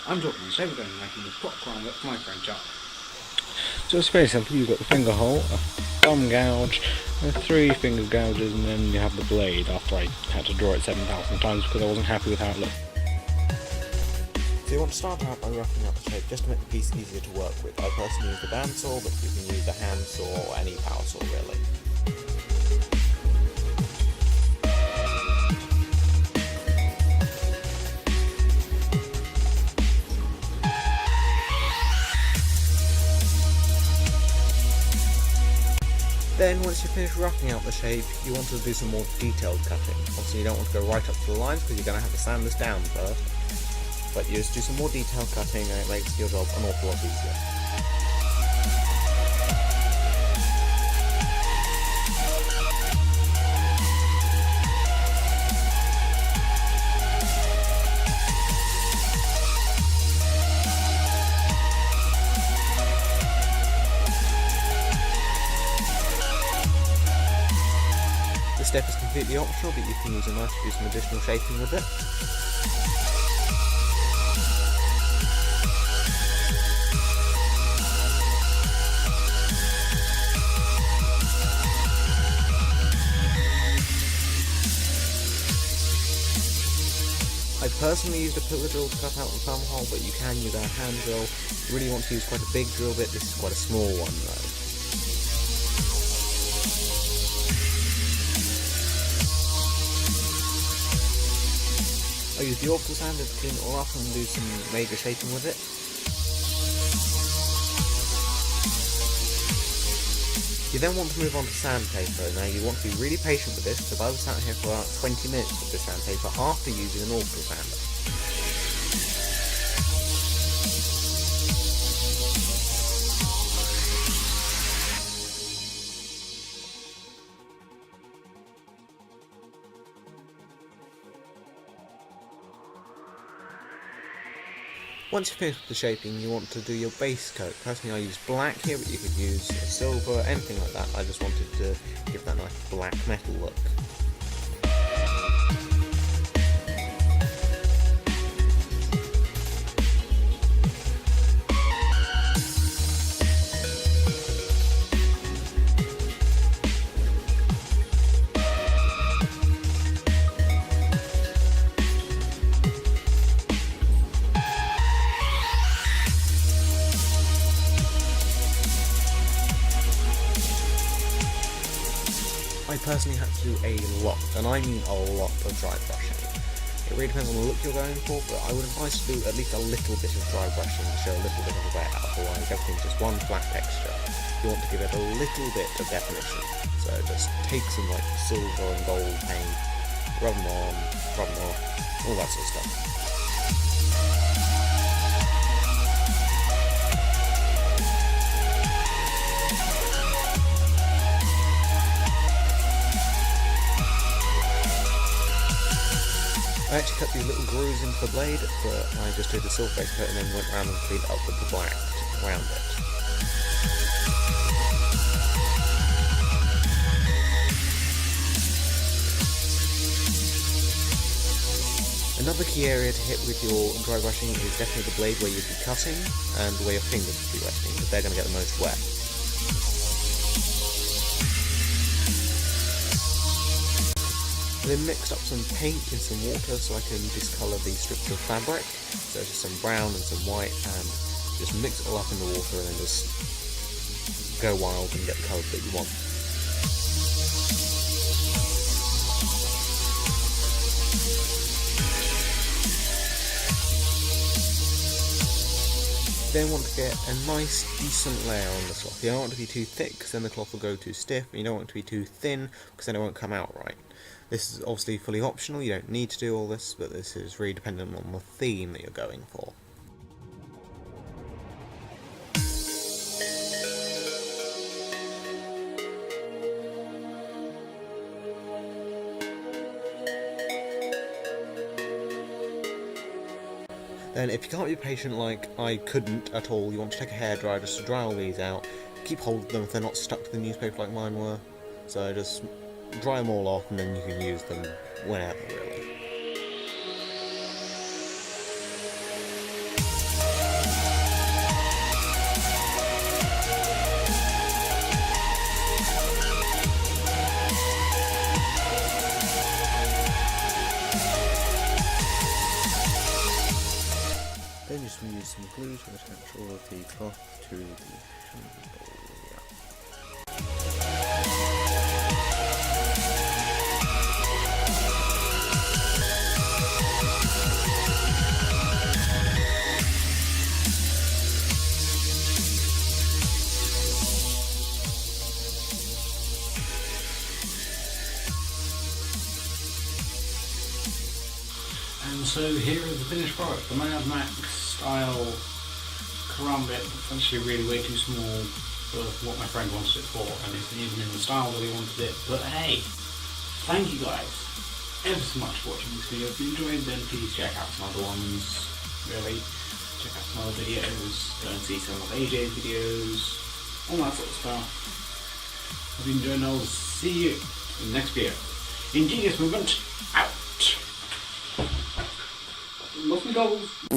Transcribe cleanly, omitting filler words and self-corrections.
I'm talking today we're going to be making the Prop Karambit for my friend Charlie. So it's very simple. You've got the finger hole, a thumb gouge, and 3 finger gouges, and then you have the blade after I had to draw it 7,000 times because I wasn't happy with how it looked. So you want to start out by roughing out the shape just to make the piece easier to work with. I personally use the bandsaw, but you can use a hand saw or any power saw really. Then once you've finished roughing out the shape, you want to do some more detailed cutting. Obviously you don't want to go right up to the lines because you're going to have to sand this down first. But you just do some more detailed cutting and it makes your job an awful lot easier. This step is completely optional, but you can use a knife to do some additional shaping with it. I personally used a pillar drill to cut out the thumb hole, but you can use a hand drill. You really want to use quite a big drill bit. This is quite a small one though. I use the orbital sander to clean it all up and do some major shaping with it. You then want to move on to sandpaper. Now you want to be really patient with this, because I was sat here for about 20 minutes with this sandpaper after using an orbital sander. Once you've finished with the shaping, you want to do your base coat. Personally, I use black here, but you could use silver, anything like that. I just wanted to give that nice black metal look. I personally had to do a lot, and I mean a lot of dry brushing. It really depends on the look you're going for, but I would advise to do at least a little bit of dry brushing to show a little bit of a wear, otherwise everything's just one flat texture. You want to give it a little bit of definition, so just take some like silver and gold paint, rub them on, rub them off, all that sort of stuff. I actually cut these little grooves into the blade, but I just did a silver base coat and then went around and cleaned up with the black around it. Another key area to hit with your dry brushing is definitely the blade where you'd be cutting and where your fingers would be resting, because they're going to get the most wet. I then mixed up some paint in some water so I can discolour the strips of fabric. So just some brown and some white, and just mix it all up in the water and then just go wild and get the colours that you want. Then want to get a nice decent layer on the cloth. You don't want it to be too thick because then the cloth will go too stiff, and you don't want it to be too thin because then it won't come out right. This is obviously fully optional, you don't need to do all this, but this is really dependent on the theme that you're going for. Then if you can't be patient like I couldn't at all, you want to take a hairdryer just to dry all these out. Keep hold of them if they're not stuck to the newspaper like mine were. So just dry them all off and then you can use them whenever really. attach all of the cloth to the handle. And so here is the finished product, the Mad Max style Karambit. It's actually really way too small for what my friend wanted it for, and it's even in the style that he wanted it. But hey, thank you guys ever so much for watching this video. If you enjoyed, then please check out some other ones. Really, check out some other videos, go and see some of AJ's videos, all that sort of stuff. If you enjoyed, I'll see you in the next video. Ingenious Movement, out! Lost my goggles.